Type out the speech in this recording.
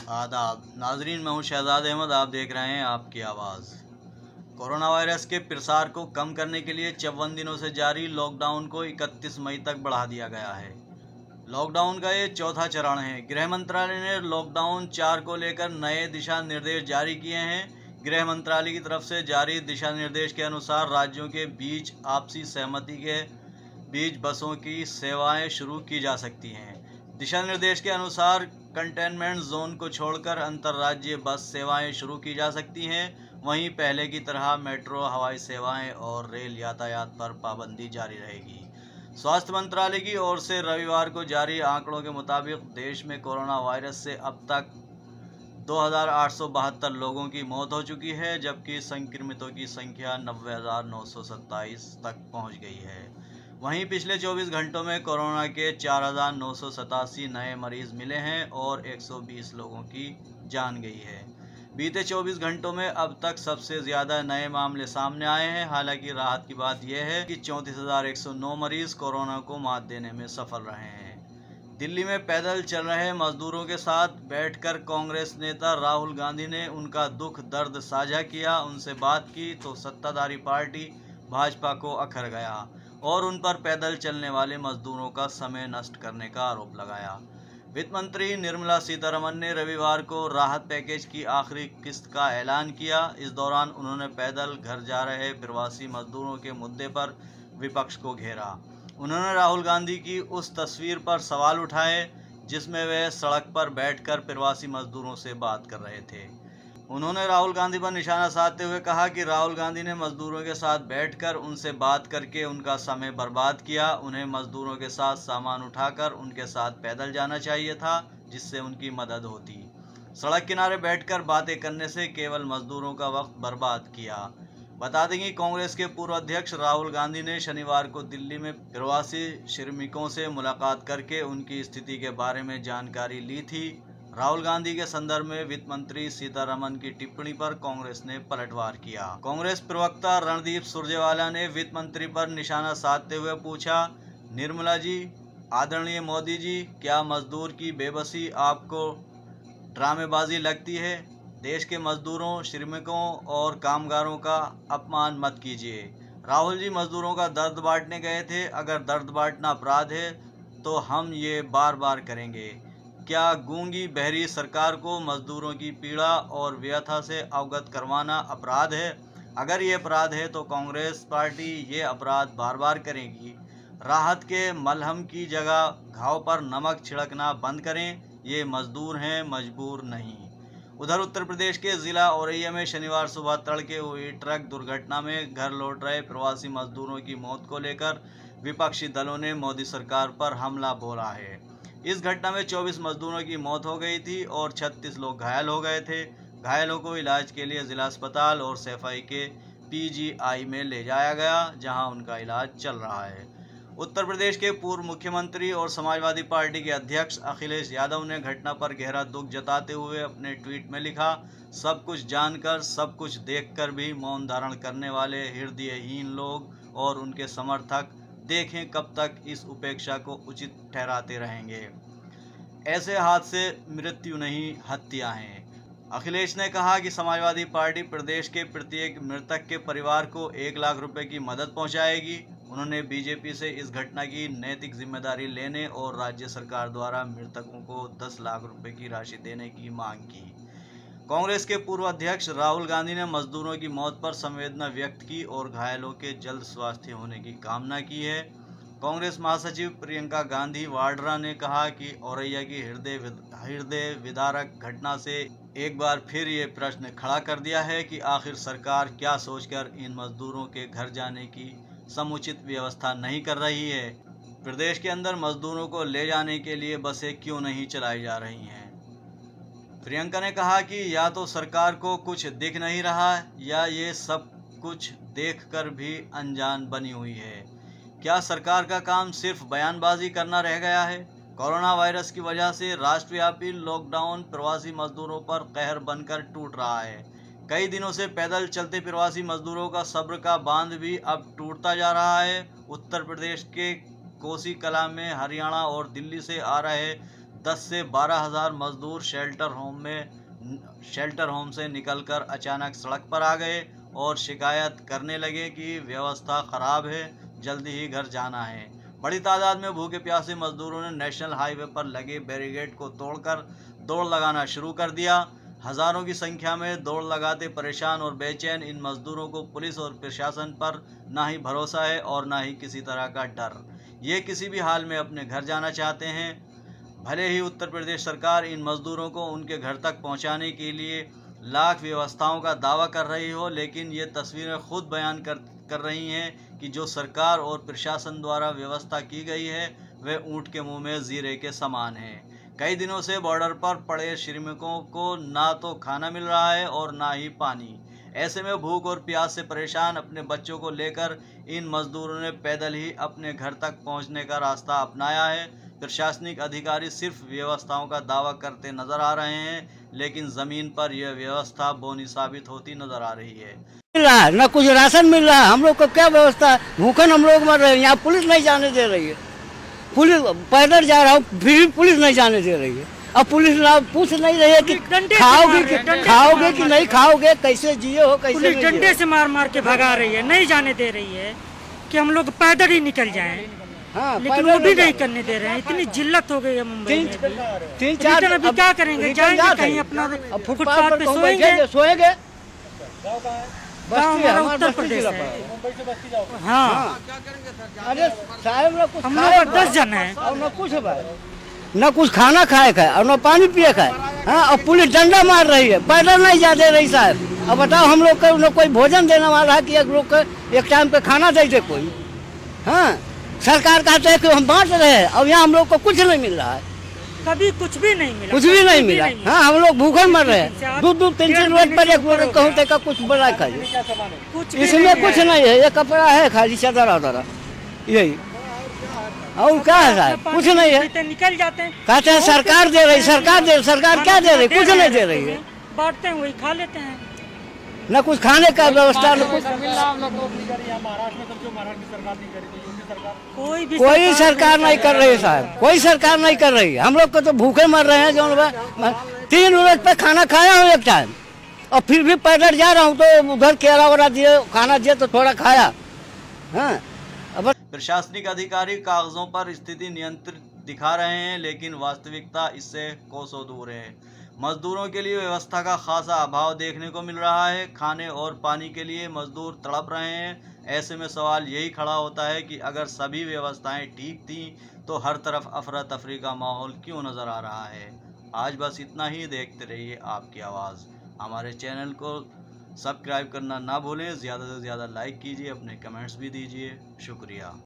आदाब नाजरीन, मैं हूं शहजाद अहमद। आप देख रहे हैं आपकी आवाज़। कोरोना वायरस के प्रसार को कम करने के लिए 54 दिनों से जारी लॉकडाउन को 31 मई तक बढ़ा दिया गया है। लॉकडाउन का ये चौथा चरण है। गृह मंत्रालय ने लॉकडाउन 4 को लेकर नए दिशा निर्देश जारी किए हैं। गृह मंत्रालय की तरफ से जारी दिशा निर्देश के अनुसार राज्यों के बीच आपसी सहमति के बीच बसों की सेवाएं शुरू की जा सकती हैं। दिशा निर्देश के अनुसार कंटेनमेंट जोन को छोड़कर अंतर्राज्यीय बस सेवाएं शुरू की जा सकती हैं। वहीं पहले की तरह मेट्रो, हवाई सेवाएं और रेल यातायात पर पाबंदी जारी रहेगी। स्वास्थ्य मंत्रालय की ओर से रविवार को जारी आंकड़ों के मुताबिक देश में कोरोना वायरस से अब तक 2,872 लोगों की मौत हो चुकी है, जबकि संक्रमितों की संख्या 90,927 तक पहुंच गई है। वहीं पिछले 24 घंटों में कोरोना के 4,987 नए मरीज मिले हैं और 120 लोगों की जान गई है। बीते 24 घंटों में अब तक सबसे ज़्यादा नए मामले सामने आए हैं। हालांकि राहत की बात यह है कि 34,109 मरीज कोरोना को मात देने में सफल रहे हैं। दिल्ली में पैदल चल रहे मजदूरों के साथ बैठकर कांग्रेस नेता राहुल गांधी ने उनका दुख दर्द साझा किया। उनसे बात की तो सत्ताधारी पार्टी भाजपा को अखर गया और उन पर पैदल चलने वाले मजदूरों का समय नष्ट करने का आरोप लगाया। वित्त मंत्री निर्मला सीतारमण ने रविवार को राहत पैकेज की आखिरी किस्त का ऐलान किया। इस दौरान उन्होंने पैदल घर जा रहे प्रवासी मजदूरों के मुद्दे पर विपक्ष को घेरा। उन्होंने राहुल गांधी की उस तस्वीर पर सवाल उठाए जिसमें वे सड़क पर बैठकर प्रवासी मजदूरों से बात कर रहे थे। उन्होंने राहुल गांधी पर निशाना साधते हुए कहा कि राहुल गांधी ने मजदूरों के साथ बैठकर उनसे बात करके उनका समय बर्बाद किया। उन्हें मजदूरों के साथ सामान उठाकर उनके साथ पैदल जाना चाहिए था, जिससे उनकी मदद होती। सड़क किनारे बैठकर बातें करने से केवल मजदूरों का वक्त बर्बाद किया। बता दें कि कांग्रेस के पूर्व अध्यक्ष राहुल गांधी ने शनिवार को दिल्ली में प्रवासी श्रमिकों से मुलाकात करके उनकी स्थिति के बारे में जानकारी ली थी। राहुल गांधी के संदर्भ में वित्त मंत्री सीतारमण की टिप्पणी पर कांग्रेस ने पलटवार किया। कांग्रेस प्रवक्ता रणदीप सुरजेवाला ने वित्त मंत्री पर निशाना साधते हुए पूछा, निर्मला जी, आदरणीय मोदी जी, क्या मजदूर की बेबसी आपको ड्रामेबाजी लगती है? देश के मजदूरों, श्रमिकों और कामगारों का अपमान मत कीजिए। राहुल जी मजदूरों का दर्द बांटने गए थे। अगर दर्द बांटना अपराध है तो हम ये बार बार करेंगे। क्या गूंगी बहरी सरकार को मजदूरों की पीड़ा और व्यथा से अवगत करवाना अपराध है? अगर ये अपराध है तो कांग्रेस पार्टी ये अपराध बार बार करेगी। राहत के मलहम की जगह घाव पर नमक छिड़कना बंद करें। ये मजदूर हैं, मजबूर नहीं। उधर उत्तर प्रदेश के ज़िला औरैया में शनिवार सुबह तड़के हुई ट्रक दुर्घटना में घर लौट रहे प्रवासी मजदूरों की मौत को लेकर विपक्षी दलों ने मोदी सरकार पर हमला बोला है। इस घटना में 24 मजदूरों की मौत हो गई थी और 36 लोग घायल हो गए थे। घायलों को इलाज के लिए जिला अस्पताल और सैफई के PGI में ले जाया गया, जहां उनका इलाज चल रहा है। उत्तर प्रदेश के पूर्व मुख्यमंत्री और समाजवादी पार्टी के अध्यक्ष अखिलेश यादव ने घटना पर गहरा दुख जताते हुए अपने ट्वीट में लिखा, सब कुछ जानकर, सब कुछ देखकर भी मौन धारण करने वाले हृदयहीन लोग और उनके समर्थक देखें कब तक इस उपेक्षा को उचित ठहराते रहेंगे। ऐसे हादसे मृत्यु नहीं, हत्या हैं। अखिलेश ने कहा कि समाजवादी पार्टी प्रदेश के प्रत्येक मृतक के परिवार को 1 लाख रुपए की मदद पहुंचाएगी। उन्होंने बीजेपी से इस घटना की नैतिक जिम्मेदारी लेने और राज्य सरकार द्वारा मृतकों को 10 लाख रुपए की राशि देने की मांग की। कांग्रेस के पूर्व अध्यक्ष राहुल गांधी ने मजदूरों की मौत पर संवेदना व्यक्त की और घायलों के जल्द स्वास्थ्य होने की कामना की है। कांग्रेस महासचिव प्रियंका गांधी वाड्रा ने कहा कि औरैया की हृदय विदारक घटना से एक बार फिर ये प्रश्न खड़ा कर दिया है कि आखिर सरकार क्या सोचकर इन मजदूरों के घर जाने की समुचित व्यवस्था नहीं कर रही है। प्रदेश के अंदर मजदूरों को ले जाने के लिए बसें क्यों नहीं चलाई जा रही हैं। प्रियंका ने कहा कि या तो सरकार को कुछ दिख नहीं रहा या ये सब कुछ देखकर भी अनजान बनी हुई है। क्या सरकार का काम सिर्फ बयानबाजी करना रह गया है? कोरोना वायरस की वजह से राष्ट्रव्यापी लॉकडाउन प्रवासी मजदूरों पर कहर बनकर टूट रहा है। कई दिनों से पैदल चलते प्रवासी मजदूरों का सब्र का बांध भी अब टूटता जा रहा है। उत्तर प्रदेश के कोसी कला में हरियाणा और दिल्ली से आ रहे 10 से 12,000 मजदूर शेल्टर होम से निकलकर अचानक सड़क पर आ गए और शिकायत करने लगे कि व्यवस्था खराब है, जल्दी ही घर जाना है। बड़ी तादाद में भूखे प्यासे मजदूरों ने नेशनल हाईवे पर लगे बैरिकेड को तोड़कर दौड़ लगाना शुरू कर दिया। हजारों की संख्या में दौड़ लगाते परेशान और बेचैन इन मजदूरों को पुलिस और प्रशासन पर ना ही भरोसा है और ना ही किसी तरह का डर। ये किसी भी हाल में अपने घर जाना चाहते हैं। भले ही उत्तर प्रदेश सरकार इन मजदूरों को उनके घर तक पहुंचाने के लिए लाख व्यवस्थाओं का दावा कर रही हो, लेकिन ये तस्वीरें खुद बयान कर रही हैं कि जो सरकार और प्रशासन द्वारा व्यवस्था की गई है वह ऊंट के मुंह में जीरे के समान है। कई दिनों से बॉर्डर पर पड़े श्रमिकों को ना तो खाना मिल रहा है और ना ही पानी। ऐसे में भूख और प्यास से परेशान अपने बच्चों को लेकर इन मजदूरों ने पैदल ही अपने घर तक पहुंचने का रास्ता अपनाया है। प्रशासनिक अधिकारी सिर्फ व्यवस्थाओं का दावा करते नजर आ रहे हैं, लेकिन जमीन पर यह व्यवस्था बोनी साबित होती नजर आ रही है। मिल रहा है, न कुछ राशन मिल रहा है। हम लोग को क्या व्यवस्था है? भूखन हम लोग मर रहे हैं। यहाँ पुलिस नहीं जाने दे रही है। पुलिस पैदल जा रहा हूँ फिर भी पुलिस नहीं जाने दे रही है। अब पुलिस ना पूछ नहीं रही है कि खाओगे कि नहीं खाओगे, कैसे जिए हो, कैसे पुलिस डंडे से मार मार के भगा रही है, नहीं जाने दे रही है कि हम लोग पैदल ही निकल जाएं। हाँ, लेकिन वो भी नहीं करने दे रहे हैं। इतनी जिल्लत हो गई है मुंबई में। तीन चार अभी क्या करेंगे? जाएंगे कहीं अपना फुटपाथ पे सोएंगे। उत्तर प्रदेश है। हाँ, अरे साहब हम लोग 10 जन है और न कुछ खाना खाए और न पानी पिए खाए। हाँ, और पुलिस डंडा मार रही है, पैदल नहीं जा दे रही साहब। अब बताओ हम लोग को कोई भोजन देने वाला है कि एक लोग को एक टाइम पे खाना दे दे कोई? हाँ, सरकार कहते है कि हम बांट रहे हैं, अब यहाँ हम लोग को कुछ नहीं मिल रहा है। कभी कुछ भी नहीं मिला, कुछ भी नहीं मिला। हाँ, हम लोग भूखे मर रहे हैं। 2-3 रोज पर एक रोज कहूँ का कुछ बना खाई, इसमें कुछ नहीं है। ये कपड़ा है खाली चादर वादर, यही और क्या है साहब? कुछ नहीं है। निकल जाते हैं, कहते हैं सरकार दे रही, सरकार क्या दे रही? कुछ नहीं दे रही है। बांटते हैं, वही खा लेते हैं। न कुछ खाने का व्यवस्था, न कुछ। कोई सरकार नहीं कर रही है साहब, कोई सरकार नहीं कर रही है। हम लोग को तो भूखे मर रहे हैं। जो 3 रोज पे खाना खाया हूँ एक टाइम, और फिर भी पैदल जा रहा हूँ। तो उधर केला वेला दिए, खाना दिए तो थोड़ा खाया। हाँ, अब प्रशासनिक अधिकारी कागजों पर स्थिति नियंत्रित दिखा रहे हैं, लेकिन वास्तविकता इससे कोसों दूर है। मजदूरों के लिए व्यवस्था का खासा अभाव देखने को मिल रहा है। खाने और पानी के लिए मजदूर तड़प रहे हैं। ऐसे में सवाल यही खड़ा होता है कि अगर सभी व्यवस्थाएं ठीक थी तो हर तरफ अफरा तफरी का माहौल क्यों नज़र आ रहा है। आज बस इतना ही। देखते रहिए आपकी आवाज़। हमारे चैनल को सब्सक्राइब करना ना भूलें। ज़्यादा से ज़्यादा लाइक कीजिए, अपने कमेंट्स भी दीजिए। शुक्रिया।